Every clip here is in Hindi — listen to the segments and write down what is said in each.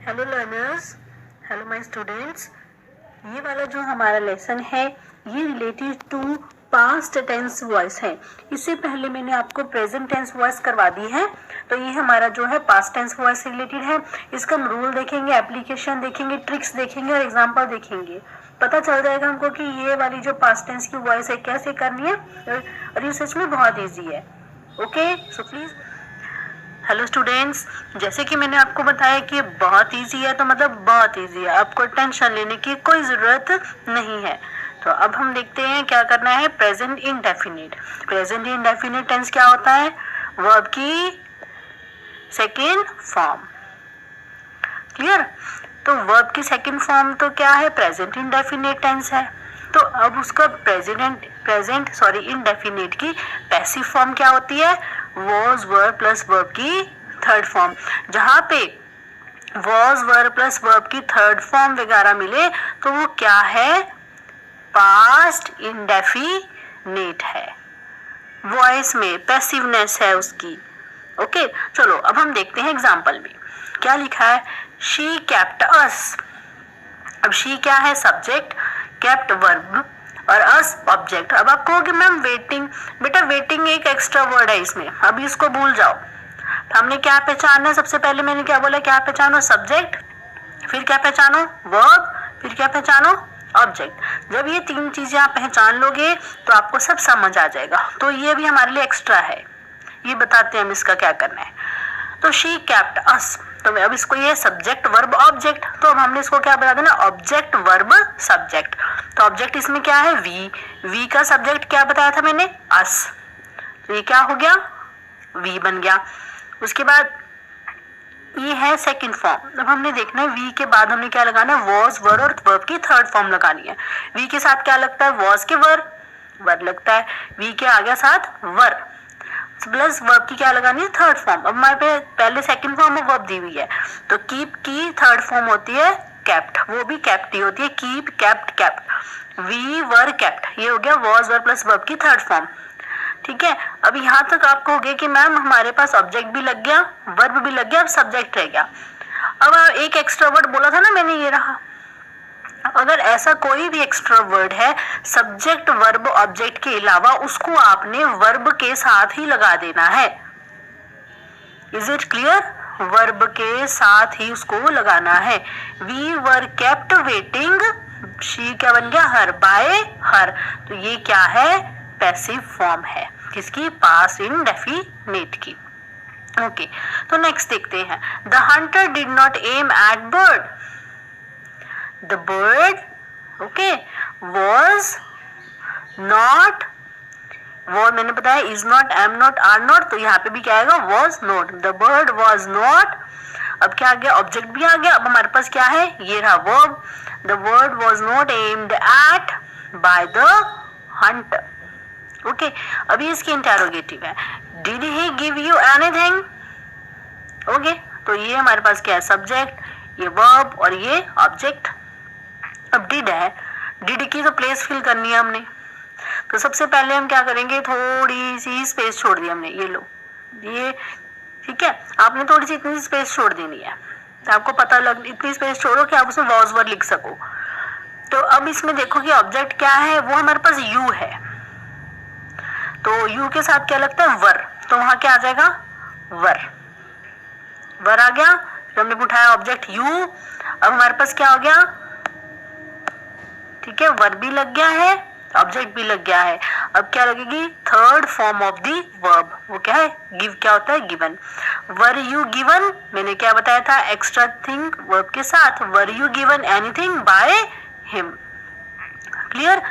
Hello learners, hello my students. ये वाला जो हमारा लेसन है ये related to past tense voice है। इससे पहले मैंने आपको प्रेजेंट टेंस वॉइस करवा दी है, तो ये हमारा जो है पास्ट टेंस वॉइस से रिलेटेड है। इसका हम रूल देखेंगे, एप्लीकेशन देखेंगे, ट्रिक्स देखेंगे और एग्जाम्पल देखेंगे। पता चल जाएगा हमको कि ये वाली जो पास्ट टेंस की वॉइस है कैसे करनी है, और ये सच में बहुत ईजी है। Okay, so please hello students, जैसे कि मैंने आपको बताया कि बहुत इजी है, तो मतलब बहुत इजी है, आपको टेंशन लेने की कोई ज़रूरत नहीं है। तो अब हम देखते हैं क्या करना है। Present indefinite. Present indefinite tense क्या होता है? वर्ब की सेकेंड फॉर्म। क्लियर? तो वर्ब की सेकेंड फॉर्म तो क्या है? प्रेजेंट इंडेफिनिट टेंस है। तो अब उसका प्रेजेंट इंडेफिनिट की पैसिव फॉर्म क्या होती है? वॉज वर प्लस वर्ब की थर्ड फॉर्म। जहां पे वॉज वर प्लस वर्ब की थर्ड फॉर्म वगैरह मिले तो वो क्या है? पास्ट इंडेफिनिट है। वॉइस में पैसिवनेस है उसकी। ओके, चलो अब हम देखते हैं एग्जाम्पल में क्या लिखा है। She kept us. अब शी क्या है? सब्जेक्ट, केप्ट वर्ब और अस ऑब्जेक्ट। अब आप कहोगे मैम वेटिंग, बेटा वेटिंग एक एक्स्ट्रा वर्ड है इसमें, अभी इसको भूल जाओ। हमने क्या पहचानना है? सबसे पहले मैंने क्या बोला? क्या पहचानो? सब्जेक्ट, फिर क्या पहचानो? वर्ब, फिर क्या पहचानो? ऑब्जेक्ट। जब ये तीन चीजें आप पहचान लोगे तो आपको सब समझ आ जाएगा। तो ये भी हमारे लिए एक्स्ट्रा है, ये बताते हैं हम इसका क्या करना है। तो शी केप्ट अस, तो अब इसको ये सब्जेक्ट वर्ब ऑब्जेक्ट, तो अब हमने इसको क्या बता देना? Object verb subject. तो ऑब्जेक्ट इसमें क्या है? वी का सब्जेक्ट क्या बताया था मैंने? अस। तो ये क्या हो गया? वी बन गया। उसके बाद ये है सेकंड फॉर्म। अब हमने देखना है वी के बाद हमने क्या लगाना है? वॉज वर और वर्ब की थर्ड फॉर्म लगानी है। वी के साथ क्या लगता है? वॉज के वर लगता है। वी के आगे साथ वर प्लस वर्ब की क्या लगानी है? Third form. अब हमारे पे पहले सेकंड फॉर्म में वर्ब दी हुई है, तो कीप की थर्ड फॉर्म होती है केप्ट, वो भी केप्ट ही होती है। Keep, kept, kept. We were kept, ये हो गया वॉज वर प्लस वर्ब की थर्ड फॉर्म। ठीक है, अब यहाँ तक आपको हो गया कि मैम हमारे पास ऑब्जेक्ट भी लग गया, वर्ब भी लग गया, अब सब्जेक्ट रह गया। अब एक एक्स्ट्रा वर्ड बोला था ना मैंने, ये रहा। अगर ऐसा कोई भी एक्स्ट्रा वर्ड है सब्जेक्ट वर्ब ऑब्जेक्ट के अलावा, उसको आपने वर्ब के साथ ही लगा देना है। Is it clear? वर्ब के साथ ही उसको लगाना है। We were kept waiting, she क्या बन गया? Her, by her. तो ये क्या है? पैसिव फॉर्म है किसकी? पास्ट इंडेफिनिट की। ओके, तो नेक्स्ट देखते हैं। The hunter did not aim at bird. The bird, okay, was not, वो मैंने बताया is not, am not, are not, तो यहाँ पे भी क्या आएगा? was not. The bird was not. अब क्या आ गया? ऑब्जेक्ट भी आ गया। अब हमारे पास क्या है? ये रहा verb. The bird was not aimed at by the hunter. Okay, अभी इसकी इंटेरोगेटिव है। Did he give you anything? Okay, तो ये हमारे पास क्या है? सब्जेक्ट, ये verb और ये ऑब्जेक्ट। अब डिड है, डिड की तो प्लेस फिल करनी है हमने। तो सबसे पहले हम क्या करेंगे? थोड़ी सी स्पेस छोड़ दी हमने, ये लो, ये ठीक है। आपने थोड़ी सी इतनी स्पेस छोड़ देनी है, तो आपको पता लग, इतनी स्पेस छोड़ो कि आप उसमें वॉज वर लिख सको। तो अब इसमें देखो कि ऑब्जेक्ट क्या है? वो हमारे पास यू है, तो यू के साथ क्या लगता है? वर, तो वहां क्या आ जाएगा? वर आ गया। फिर हमने उठाया ऑब्जेक्ट यू, अब हमारे पास क्या हो गया? ठीक है, वर्ब भी लग गया है, ऑब्जेक्ट भी लग गया है। अब क्या लगेगी? Third form of the verb, वो क्या है? गिव। क्या होता है? गिवन। वर यू गिवन, मैंने क्या बताया था? एक्स्ट्रा थिंग वर्ब के साथ। Were you given anything by him. Clear?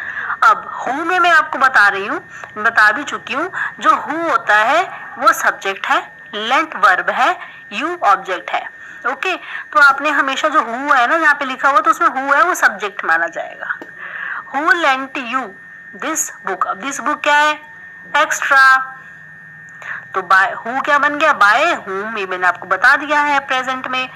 अब हु में मैं आपको बता रही हूँ, बता भी चुकी हूँ। जो हु होता है वो सब्जेक्ट है, लेंट वर्ब है, यू ऑब्जेक्ट है। ओके, तो आपने हमेशा जो हु है ना यहाँ पे लिखा हुआ, तो उसमें हु है वो सब्जेक्ट माना जाएगा। Who lent you this book. अब दिस बुक क्या है? एक्स्ट्रा। तो बाय हु क्या बन गया? By whom. ये मैंने आपको बता दिया है प्रेजेंट में।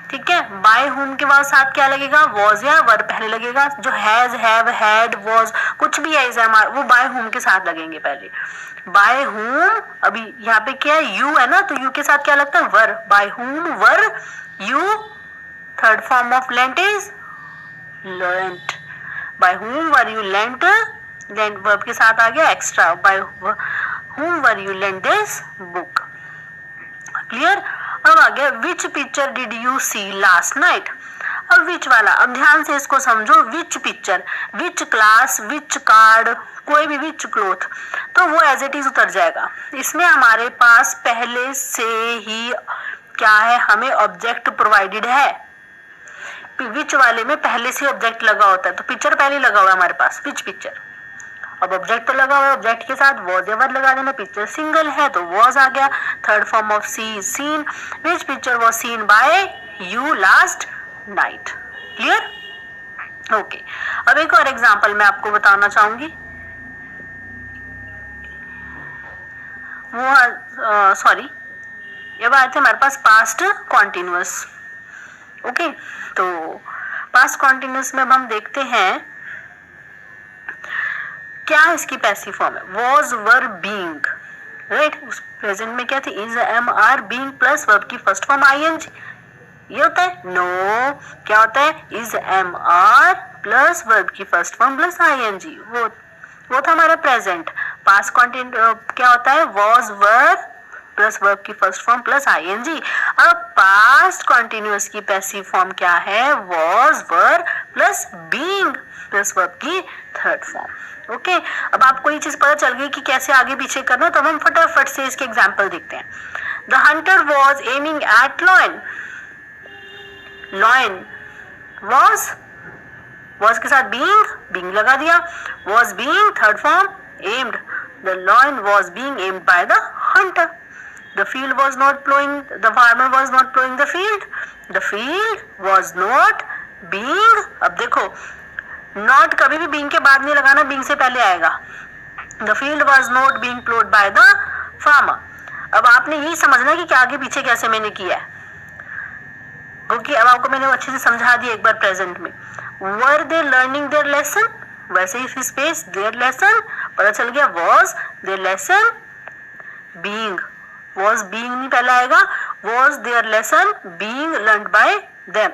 ठीक है, बाय हुम के बाद साथ क्या लगेगा? वॉज या वर पहले लगेगा। जो हैज, हैव, हैड, वॉज कुछ भी है वो बाय हुम के साथ लगेंगे पहले। बाय हुम, अभी यहाँ पे क्या है? यू है ना, तो यू के साथ क्या लगता है? Were. By whom were you third form of lent is lent. By whom were you lent? Lent verb के साथ आ गया एक्स्ट्रा. बाय whom were you lent this book? Clear. अब आ गया which picture did you see last night. अब विच वाला, अब ध्यान से इसको समझो. Which picture, which class, which card, कोई भी विच क्लोथ, तो वो एज इट इज उतर जाएगा. इसमें हमारे पास पहले से ही क्या है, हमें ऑब्जेक्ट प्रोवाइडेड है. विच वाले में पहले से ऑब्जेक्ट लगा होता है, तो पिक्चर पहले लगा हुआ है हमारे पास, विच पिक्चर. अब ऑब्जेक्ट तो लगा हुआ है, ऑब्जेक्ट के साथ वॉज एवर लगा देना. पिक्चर सिंगल है तो वॉज आ गया. Third form of see seen. Which picture was seen by you last night. Clear. Okay. अब एक और एग्जांपल मैं आपको बताना चाहूंगी. वो सॉरी, ये बात है हमारे पास पास्ट कॉन्टिन्यूअस. ओके, तो पास्ट कॉन्टिन्यूअस में अब हम देखते हैं क्या इसकी पैसिव फॉर्म है. Was were being, right. उस प्रेजेंट में क्या थी, is am are being plus verb की फर्स्ट फॉर्म आईएनजी. ये होता है नो. क्या होता है, is am are plus verb की फर्स्ट फॉर्म प्लस आईएनजी. वो था हमारा प्रेजेंट. पास्ट कॉन्टिन्यू क्या होता है, वॉज वर प्लस वर्ब की फर्स्ट फॉर्म प्लस आईएनजी. अब पास्ट कॉन्टिन्यूअस की पैसिव फॉर्म क्या है, was were plus being plus verb की थर्ड फॉर्म. ओके. अब आपको ये चीज पता चल गई कि कैसे आगे पीछे करना है, तो हम फटाफट से इसके एग्जाम्पल देखते हैं. The Hunter was aiming at lion. Lion was के साथ बीइंग लगा दिया. Was being third form aimed. The lion was being aimed by the Hunter. The field was not plowing, the farmer was not plowing the field. The field was not being. अब देखो, not कभी भी being के बाद नहीं लगाना, being से पहले आएगा. The field was not being plowed by the farmer. अब आपने यही समझना है कि क्या आगे पीछे कैसे मैंने किया है, क्योंकि अब आपको मैंने अच्छे से समझा दिया एक बार प्रेजेंट में. Were they learning their lesson? वैसे ही स्पेस their lesson, पता चल गया was their lesson being. was being नहीं पहले आएगा, was their lesson being learned by them.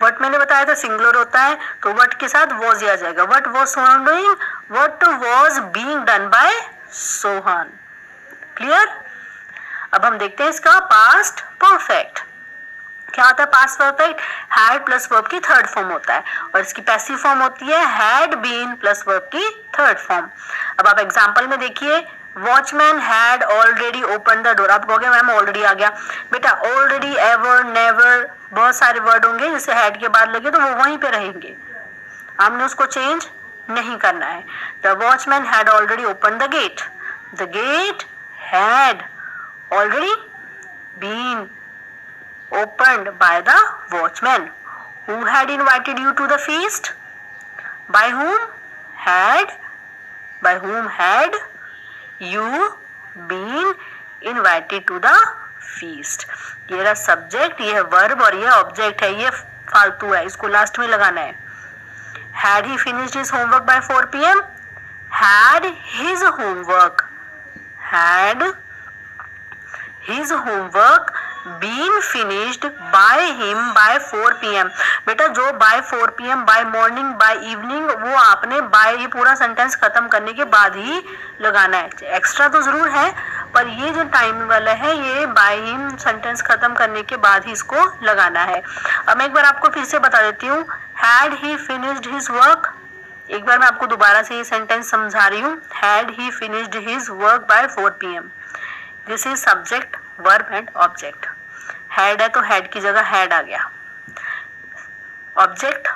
what मैंने बताया था सिंगुलर होता है, तो what के साथ was ही आ जाएगा. what was Sohan doing? what was being done by Sohan. Clear. अब हम देखते हैं इसका पास्ट परफेक्ट. क्या होता है past perfect, had plus verb की थर्ड फॉर्म होता है, और इसकी पैसिव फॉर्म होती है हैड बीन प्लस वर्ब की थर्ड फॉर्म. अब आप एग्जांपल में देखिए, watchman had already open the door. आप कहोगे मैम ऑलरेडी आ गया. बेटा ऑलरेडी, एवर, नेवर, बहुत सारे वर्ड होंगे जिसे हैड के बाद लगे तो वो वहीं पे रहेंगे, हमने उसको चेंज नहीं करना है. The watchman had already open the gate. The gate had already been opened by the watchman. Who had invited you to the feast? By whom had you been invited to the feast? ये रहा सब्जेक्ट, ये है वर्ब और ये ऑब्जेक्ट है, ये फालतू है, इसको लास्ट में लगाना है. Had he finished his homework by 4 p.m? Had his homework been finished by him by 4 p.m. बेटा जो by 4 p.m, by morning, by evening, वो आपने by ये पूरा सेंटेंस खत्म करने के बाद ही लगाना है. एक्स्ट्रा तो जरूर है, पर ये जो टाइम वाला है ये by him सेंटेंस खत्म करने के बाद ही इसको लगाना है. अब मैं एक बार आपको फिर से बता देती हूँ. had he finished his work, एक बार मैं आपको दोबारा से ये सेंटेंस समझा रही हूँ. had he finished his work by 4 p.m. This is subject, verb and object. Had है तो हैड की जगह हैड आ गया. ऑब्जेक्ट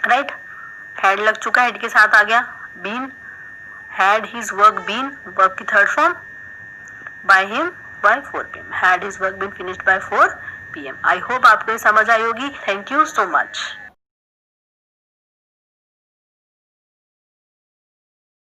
राइट, हैड लग चुका, हेड के साथ आ गया. Been, had his work been, work की third form, by him by 4 p.m. Had his work been finished by 4 p.m. I hope आपको ये समझ आई होगी. Thank you so much.